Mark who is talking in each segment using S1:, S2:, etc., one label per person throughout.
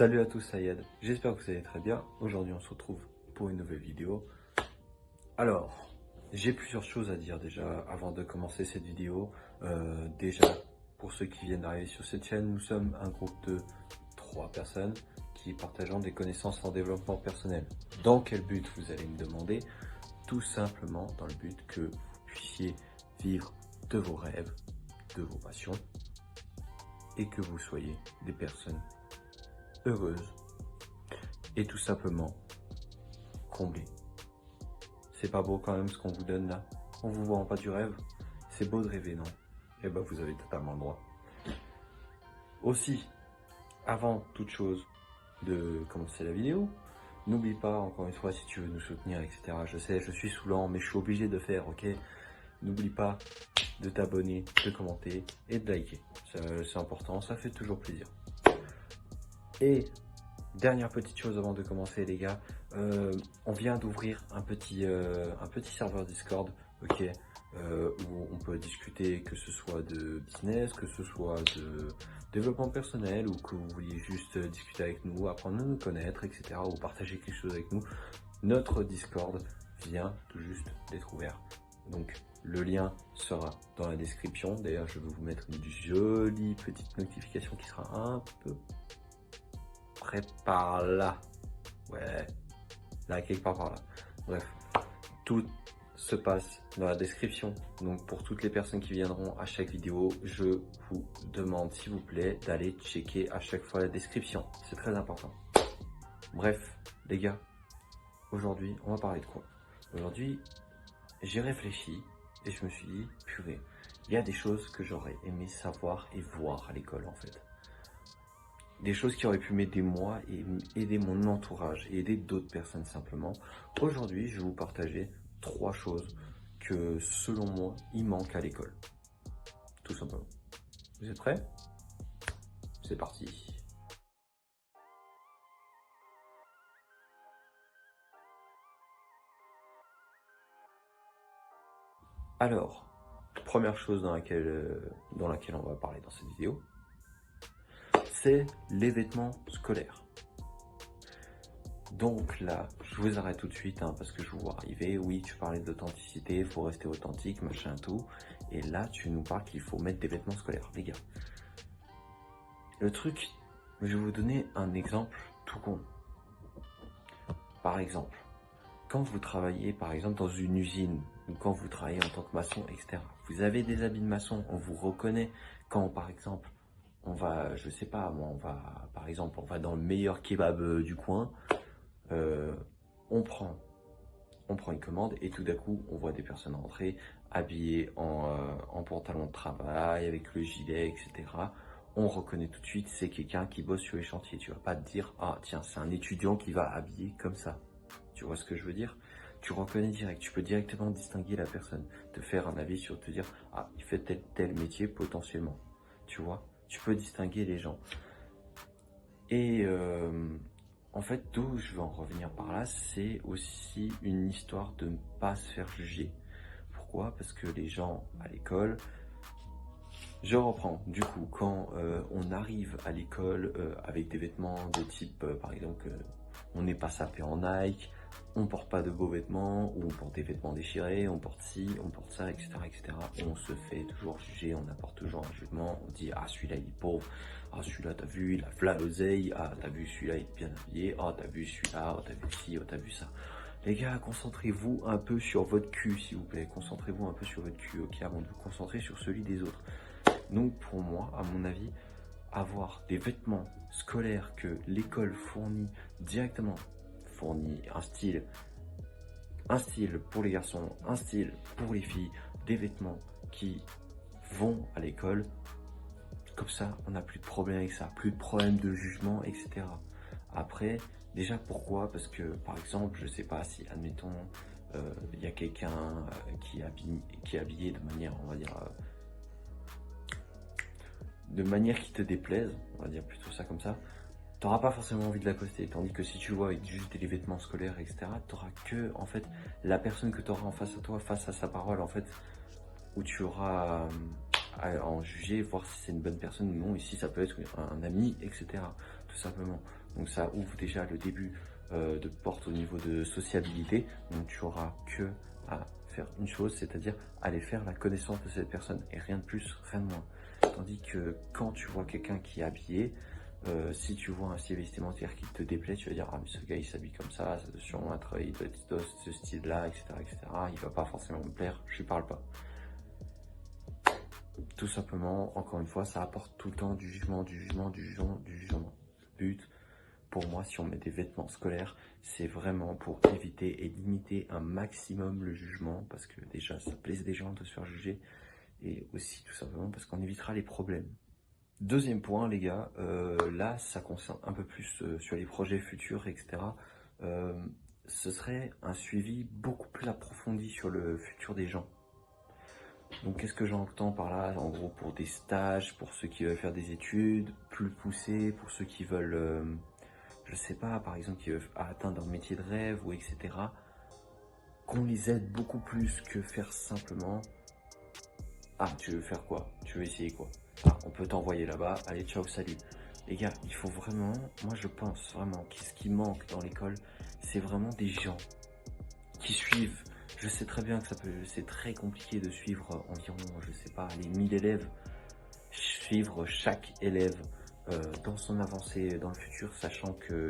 S1: Salut à tous, c'est Ayad. J'espère que vous allez très bien. Aujourd'hui, on se retrouve pour une nouvelle vidéo. Alors, j'ai plusieurs choses à dire déjà avant de commencer cette vidéo. Déjà, pour ceux qui viennent d'arriver sur cette chaîne, nous sommes un groupe de 3 personnes qui partageons des connaissances en développement personnel. Dans quel but, vous allez me demander? Tout simplement dans le but que vous puissiez vivre de vos rêves, de vos passions et que vous soyez des personnes heureuses et tout simplement comblées. C'est pas beau quand même ce qu'on vous donne là? On vous vend pas du rêve? C'est beau de rêver, non? Eh ben vous avez totalement le droit. Aussi, avant toute chose de commencer la vidéo, n'oublie pas, encore une fois, si tu veux nous soutenir, etc. Je sais, je suis saoulant, mais je suis obligé de faire, ok? N'oublie pas de t'abonner, de commenter et de liker. C'est important, ça fait toujours plaisir. Et dernière petite chose avant de commencer, les gars, on vient d'ouvrir un petit serveur Discord, ok, où on peut discuter, que ce soit de business, que ce soit de développement personnel, ou que vous vouliez juste discuter avec nous, apprendre à nous connaître, etc., ou partager quelque chose avec nous. Notre Discord vient tout juste d'être ouvert. Donc le lien sera dans la description. D'ailleurs, je vais vous mettre une jolie petite notification qui sera un peu près par là. Ouais, là, quelque part par là. Bref, tout se passe dans la description. Donc pour toutes les personnes qui viendront à chaque vidéo, je vous demande s'il vous plaît d'aller checker à chaque fois la description. C'est très important. Bref, les gars, aujourd'hui, on va parler de quoi? Aujourd'hui, j'ai réfléchi et je me suis dit, purée, il y a des choses que j'aurais aimé savoir et voir à l'école en fait. Des choses qui auraient pu m'aider moi et aider mon entourage et aider d'autres personnes simplement. Aujourd'hui, je vais vous partager 3 choses que selon moi, il manque à l'école. Tout simplement. Vous êtes prêts? C'est parti. Alors, première chose dans laquelle on va parler dans cette vidéo, c'est les vêtements scolaires. Donc là, je vous arrête tout de suite parce que je vous vois arriver. Oui, tu parlais d'authenticité, il faut rester authentique, machin, tout. Et là, tu nous parles qu'il faut mettre des vêtements scolaires, les gars. Le truc, je vais vous donner un exemple tout con. Par exemple, quand vous travaillez par exemple dans une usine, ou quand vous travaillez en tant que maçon, etc. Vous avez des habits de maçon, on vous reconnaît. Quand par exemple, on va, je sais pas, moi, on va dans le meilleur kebab du coin, on prend une commande et tout d'un coup, on voit des personnes rentrer habillées en pantalon de travail, avec le gilet, etc. On reconnaît tout de suite, c'est quelqu'un qui bosse sur les chantiers. Tu vas pas te dire, ah tiens, c'est un étudiant qui va habiller comme ça. Tu vois ce que je veux dire? Tu reconnais direct, tu peux directement distinguer la personne, te faire un avis sur te dire, ah, il fait tel métier potentiellement. Tu vois? Tu peux distinguer les gens. Et en fait, d'où je veux en revenir par là, c'est aussi une histoire de ne pas se faire juger. Pourquoi? Parce que les gens à l'école, je reprends, du coup, quand on arrive à l'école avec des vêtements de type, par exemple, on n'est pas sapé en Nike, on porte pas de beaux vêtements, ou on porte des vêtements déchirés, on porte ci, on porte ça, etc., etc. On se fait toujours juger, on apporte toujours un jugement, on dit, ah, celui-là, il est pauvre, ah, celui-là, t'as vu, il a v'là l'oseille, ah, t'as vu, celui-là, il est bien habillé, ah, t'as vu celui-là, ah, t'as vu ci, ah, t'as vu ça. Les gars, concentrez-vous un peu sur votre cul, s'il vous plaît, concentrez-vous un peu sur votre cul, ok, avant de vous concentrer sur celui des autres. Donc pour moi, à mon avis, avoir des vêtements scolaires que l'école fournit directement, fournit un style pour les garçons, un style pour les filles, des vêtements qui vont à l'école, comme ça on n'a plus de problème avec ça, plus de problème de jugement, etc. Après, déjà pourquoi? Parce que par exemple, je sais pas si, admettons, il y a quelqu'un qui est habillé de manière, on va dire, de manière qui te déplaise, on va dire plutôt ça comme ça, t'auras pas forcément envie de l'accoster. Tandis que si tu vois avec juste des vêtements scolaires, etc., t'auras que, en fait, la personne que t'auras en face à toi, face à sa parole, en fait, où tu auras à en juger, voir si c'est une bonne personne ou non, et si ça peut être un ami, etc., tout simplement. Donc ça ouvre déjà le début de porte au niveau de sociabilité. Donc tu auras que à faire une chose, c'est-à-dire aller faire la connaissance de cette personne et rien de plus, rien de moins. Tandis que quand tu vois quelqu'un qui est habillé, si tu vois un style vestimentaire qui te déplaît, tu vas dire ah mais ce gars il s'habille comme ça doit sûrement être, il doit être de ce style-là, etc., etc. Il va pas forcément me plaire, je lui parle pas. Tout simplement, encore une fois, ça apporte tout le temps du jugement, du jugement, du jugement, du jugement. Le but, pour moi, si on met des vêtements scolaires, c'est vraiment pour éviter et limiter un maximum le jugement, parce que déjà, ça blesse des gens de se faire juger, et aussi tout simplement parce qu'on évitera les problèmes. Deuxième point, les gars, là, ça concerne un peu plus sur les projets futurs, etc. Ce serait un suivi beaucoup plus approfondi sur le futur des gens. Donc qu'est-ce que j'entends par là? En gros, pour des stages, pour ceux qui veulent faire des études plus poussées, pour ceux qui veulent, je sais pas, par exemple, qui veulent atteindre un métier de rêve ou etc. Qu'on les aide beaucoup plus que faire simplement ah, tu veux faire quoi? Tu veux essayer quoi? Ah, on peut t'envoyer là-bas, allez, ciao, salut. Les gars, il faut vraiment, moi je pense vraiment que ce qui manque dans l'école, c'est vraiment des gens qui suivent. Je sais très bien que c'est très compliqué de suivre environ, je sais pas, les 1000 élèves, suivre chaque élève dans son avancée dans le futur, sachant que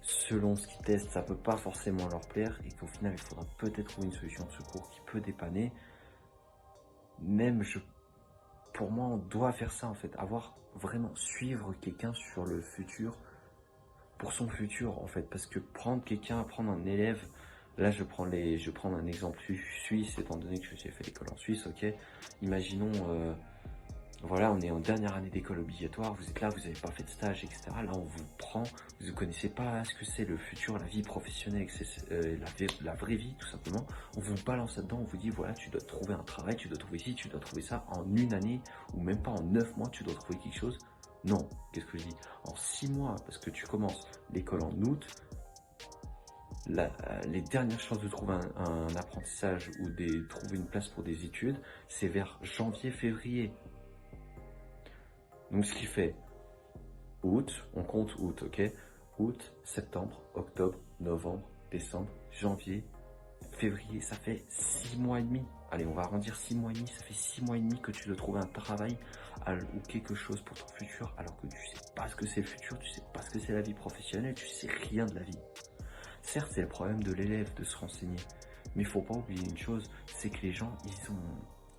S1: selon ce qu'ils testent, ça peut pas forcément leur plaire et qu'au final, il faudra peut-être trouver une solution de secours qui peut dépanner. Même, pour moi, on doit faire ça en fait, vraiment suivre quelqu'un sur le futur, pour son futur en fait, parce que prendre un élève, là je vais prendre un exemple suisse, étant donné que j'ai fait l'école en Suisse, ok, imaginons, voilà, on est en dernière année d'école obligatoire, vous êtes là, vous n'avez pas fait de stage, etc. Là on vous prend, vous ne connaissez pas ce que c'est le futur, la vie professionnelle, la vraie vie tout simplement, on vous balance là-dedans, on vous dit voilà, tu dois trouver un travail, tu dois trouver ci, tu dois trouver ça, en une année, ou même pas en 9 mois, tu dois trouver quelque chose. Non, qu'est-ce que je dis? En 6 mois, parce que tu commences l'école en août, les dernières chances de trouver un apprentissage ou trouver une place pour des études, c'est vers janvier, février. Donc ce qui fait août, on compte août, ok? Août, septembre, octobre, novembre, décembre, janvier, février, ça fait 6 mois et demi. Allez, on va arrondir 6 mois et demi, ça fait 6 mois et demi que tu dois trouver un travail ou quelque chose pour ton futur, alors que tu sais pas ce que c'est le futur, tu sais pas ce que c'est la vie professionnelle, tu sais rien de la vie. Certes, c'est le problème de l'élève de se renseigner, mais il faut pas oublier une chose, c'est que les gens,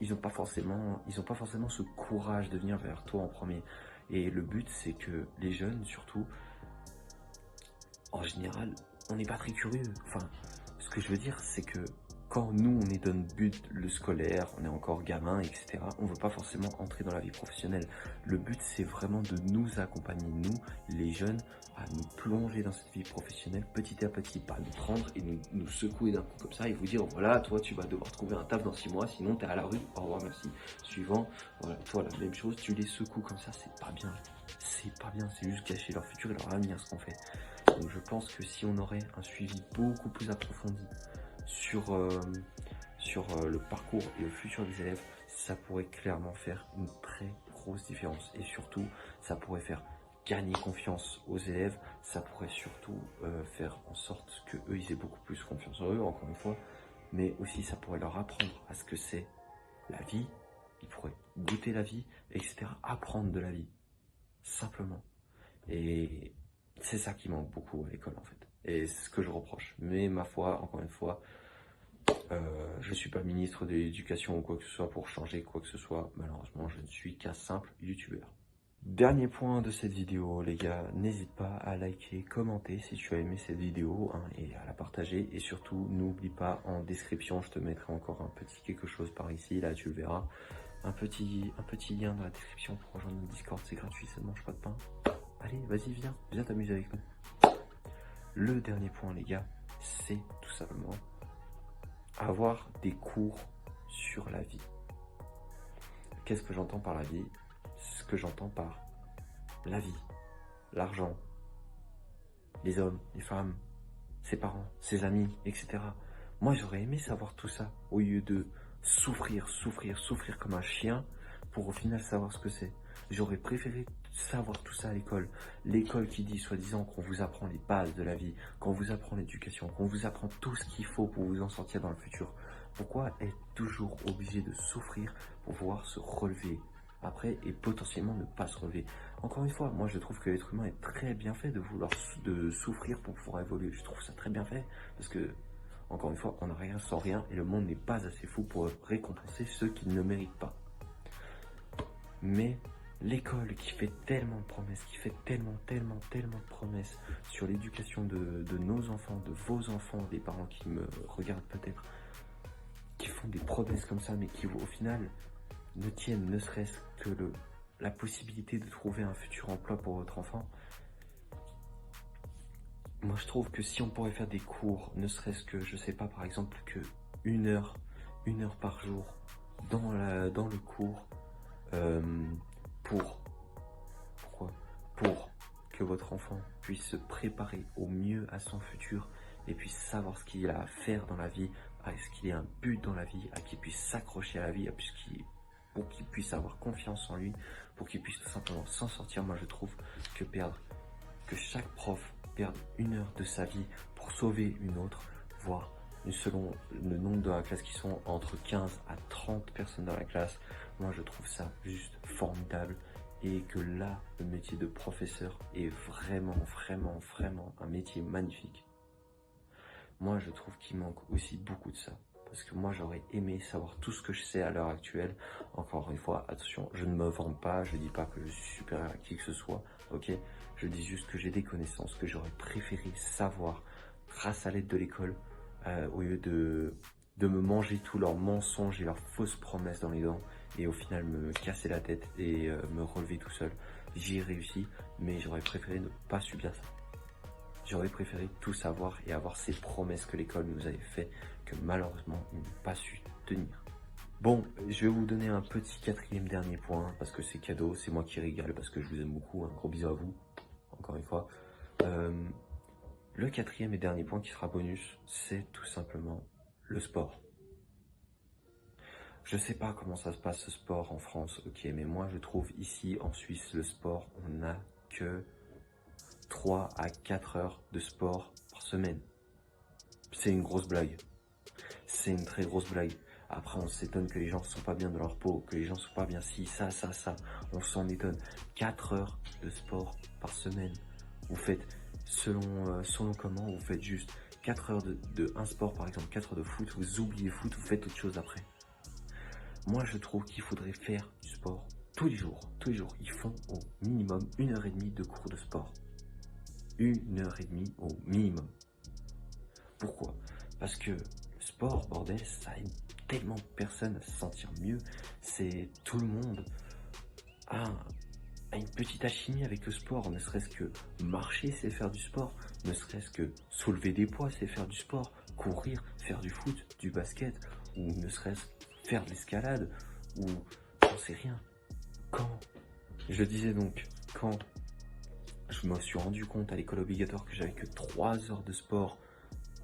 S1: ils ont pas forcément ce courage de venir vers toi en premier. Et le but, c'est que les jeunes, surtout, en général, on n'est pas très curieux. Enfin, ce que je veux dire, c'est que quand nous, on est dans le but, le scolaire, on est encore gamin, etc., on ne veut pas forcément entrer dans la vie professionnelle. Le but, c'est vraiment de nous accompagner, nous, les jeunes, à nous plonger dans cette vie professionnelle petit à petit, pas nous prendre et nous secouer d'un coup comme ça et vous dire, voilà, toi, tu vas devoir trouver un taf dans 6 mois, sinon tu es à la rue, au revoir, merci. Suivant, voilà, toi, la même chose, tu les secoues comme ça, c'est pas bien. C'est pas bien, c'est juste gâcher leur futur et leur avenir, ce qu'on fait. Donc je pense que si on aurait un suivi beaucoup plus approfondi sur le parcours et le futur des élèves, ça pourrait clairement faire une très grosse différence. Et surtout, ça pourrait faire gagner confiance aux élèves, ça pourrait surtout faire en sorte qu'eux, ils aient beaucoup plus confiance en eux, encore une fois, mais aussi ça pourrait leur apprendre à ce que c'est la vie, ils pourraient goûter la vie, etc., apprendre de la vie, simplement. Et c'est ça qui manque beaucoup à l'école en fait. Et c'est ce que je reproche. Mais ma foi, encore une fois, je ne suis pas ministre de l'éducation ou quoi que ce soit pour changer quoi que ce soit. Malheureusement, je ne suis qu'un simple youtubeur. Dernier point de cette vidéo, les gars, n'hésite pas à liker, commenter si tu as aimé cette vidéo hein, et à la partager. Et surtout, n'oublie pas, en description, je te mettrai encore un petit quelque chose par ici, là tu le verras. Un petit lien dans la description pour rejoindre notre Discord, c'est gratuit, ça ne mange pas de pain. Allez, vas-y, viens t'amuser avec nous. Le dernier point, les gars, c'est tout simplement avoir des cours sur la vie. Qu'est-ce que j'entends par la vie? Ce que j'entends par la vie, l'argent, les hommes, les femmes, ses parents, ses amis, etc. Moi, j'aurais aimé savoir tout ça au lieu de souffrir comme un chien pour au final savoir ce que c'est. J'aurais préféré savoir tout ça à l'école. L'école qui dit soi-disant qu'on vous apprend les bases de la vie, qu'on vous apprend l'éducation, qu'on vous apprend tout ce qu'il faut pour vous en sortir dans le futur. Pourquoi être toujours obligé de souffrir pour pouvoir se relever après et potentiellement ne pas se relever? Encore une fois, moi je trouve que l'être humain est très bien fait de vouloir de souffrir pour pouvoir évoluer. Je trouve ça très bien fait parce que, encore une fois, on n'a rien sans rien et le monde n'est pas assez fou pour récompenser ceux qui ne le méritent pas. Mais l'école qui fait tellement de promesses, qui fait tellement de promesses sur l'éducation de nos enfants, de vos enfants, des parents qui me regardent peut-être, qui font des promesses comme ça, mais qui au final ne tiennent ne serait-ce que la possibilité de trouver un futur emploi pour votre enfant. Moi je trouve que si on pourrait faire des cours, ne serait-ce que, je sais pas, par exemple, que une heure par jour dans le cours, pourquoi? Pour que votre enfant puisse se préparer au mieux à son futur et puisse savoir ce qu'il a à faire dans la vie, à ce qu'il ait un but dans la vie, à qu'il puisse s'accrocher à la vie, pour qu'il puisse avoir confiance en lui, pour qu'il puisse tout simplement s'en sortir. Moi je trouve que chaque prof perde une heure de sa vie pour sauver une autre, voire selon le nombre de la classe qui sont entre 15 à 30 personnes dans la classe. Moi je trouve ça juste formidable et que là le métier de professeur est vraiment un métier magnifique. Moi je trouve qu'il manque aussi beaucoup de ça, parce que moi j'aurais aimé savoir tout ce que je sais à l'heure actuelle. Encore une fois, attention, je ne me vends pas, je dis pas que je suis supérieur à qui que ce soit, ok? Je dis juste que j'ai des connaissances que j'aurais préféré savoir grâce à l'aide de l'école, au lieu de me manger tous leurs mensonges et leurs fausses promesses dans les dents et au final me casser la tête et me relever tout seul. J'y ai réussi, mais j'aurais préféré ne pas subir ça. J'aurais préféré tout savoir et avoir ces promesses que l'école nous avait fait, que malheureusement ils n'ont pas su tenir. Bon, je vais vous donner un petit quatrième dernier point, parce que c'est cadeau, c'est moi qui régale, parce que je vous aime beaucoup, un gros bisou à vous, encore une fois. Le quatrième et dernier point qui sera bonus, c'est tout simplement le sport. Je sais pas comment ça se passe ce sport en France, ok, mais moi je trouve ici en Suisse, le sport, on n'a que 3 à 4 heures de sport par semaine. C'est une grosse blague. C'est une très grosse blague. Après, on s'étonne que les gens ne sont pas bien dans leur peau, que les gens ne sont pas bien ci, ça. On s'en étonne. 4 heures de sport par semaine. Vous faites, selon comment, vous faites juste 4 heures de un sport, par exemple 4 heures de foot, vous oubliez foot, vous faites autre chose après. Moi, je trouve qu'il faudrait faire du sport tous les jours. Tous les jours, ils font au minimum 1h30 de cours de sport. 1h30 au minimum. Pourquoi? Parce que le sport, bordel, ça aide tellement de personnes à se sentir mieux. C'est tout le monde a une petite alchimie avec le sport. Ne serait-ce que marcher, c'est faire du sport. Ne serait-ce que soulever des poids, c'est faire du sport. Courir, faire du foot, du basket, ou ne serait-ce faire de l'escalade, ou j'en sais rien. Je disais donc, quand je me suis rendu compte à l'école obligatoire que j'avais que 3 heures de sport,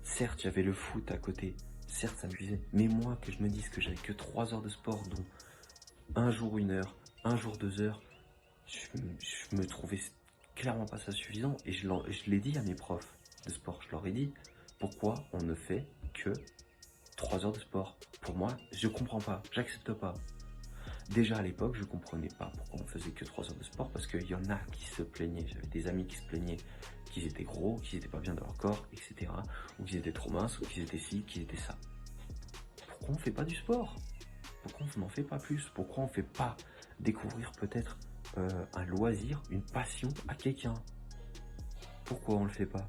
S1: certes j'avais le foot à côté, certes ça m'épuisait, mais moi que je me dise que j'avais que 3 heures de sport, dont un jour 1 heure, un jour 2 heures, je me trouvais clairement pas ça suffisant, et je l'ai dit à mes profs de sport, je leur ai dit, pourquoi on ne fait que 3 heures de sport? Pour moi, je comprends pas, j'accepte pas. Déjà à l'époque, je comprenais pas pourquoi on faisait que 3 heures de sport, parce qu'il y en a qui se plaignaient, j'avais des amis qui se plaignaient qu'ils étaient gros, qu'ils étaient pas bien dans leur corps, etc. Ou qu'ils étaient trop minces, ou qu'ils étaient ci, qu'ils étaient ça. Pourquoi on fait pas du sport? Pourquoi on n'en fait pas plus? Pourquoi on fait pas découvrir peut-être un loisir, une passion à quelqu'un? Pourquoi on le fait pas?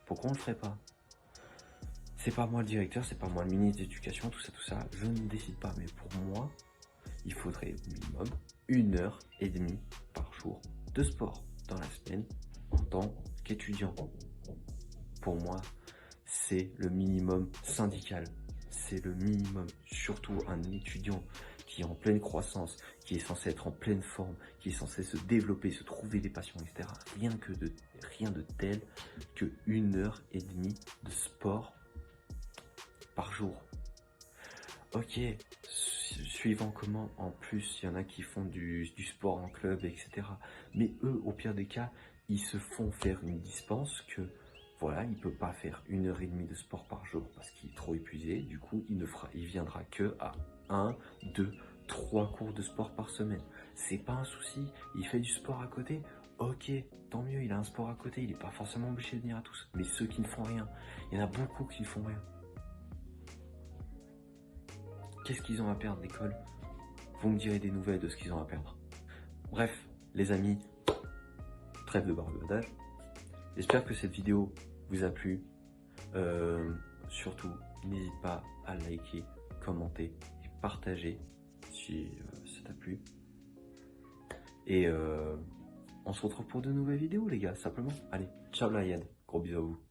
S1: Pourquoi on le ferait pas? C'est pas moi le directeur, c'est pas moi le ministre d'éducation, tout ça, je ne décide pas, mais pour moi, il faudrait au minimum 1h30 par jour de sport dans la semaine en tant qu'étudiant. Pour moi, c'est le minimum syndical. C'est le minimum. Surtout un étudiant qui est en pleine croissance, qui est censé être en pleine forme, qui est censé se développer, se trouver des passions, etc. Rien de tel que 1h30 de sport par jour. Ok, suivant comment, en plus, il y en a qui font du sport en club, etc. Mais eux, au pire des cas, ils se font faire une dispense que, voilà, il peut pas faire 1h30 de sport par jour parce qu'il est trop épuisé. Du coup, il viendra que à 1, 2, 3 cours de sport par semaine. C'est pas un souci, il fait du sport à côté. Ok, tant mieux, il a un sport à côté, il n'est pas forcément obligé de venir à tous. Mais ceux qui ne font rien, il y en a beaucoup qui ne font rien. Qu'est-ce qu'ils ont à perdre, l'école? Vous me direz des nouvelles de ce qu'ils ont à perdre. Bref, les amis, trêve de barbadage. J'espère que cette vidéo vous a plu. Surtout, n'hésite pas à liker, commenter et partager si ça t'a plu. Et on se retrouve pour de nouvelles vidéos, les gars, simplement. Allez, ciao la Yad, gros bisous à vous.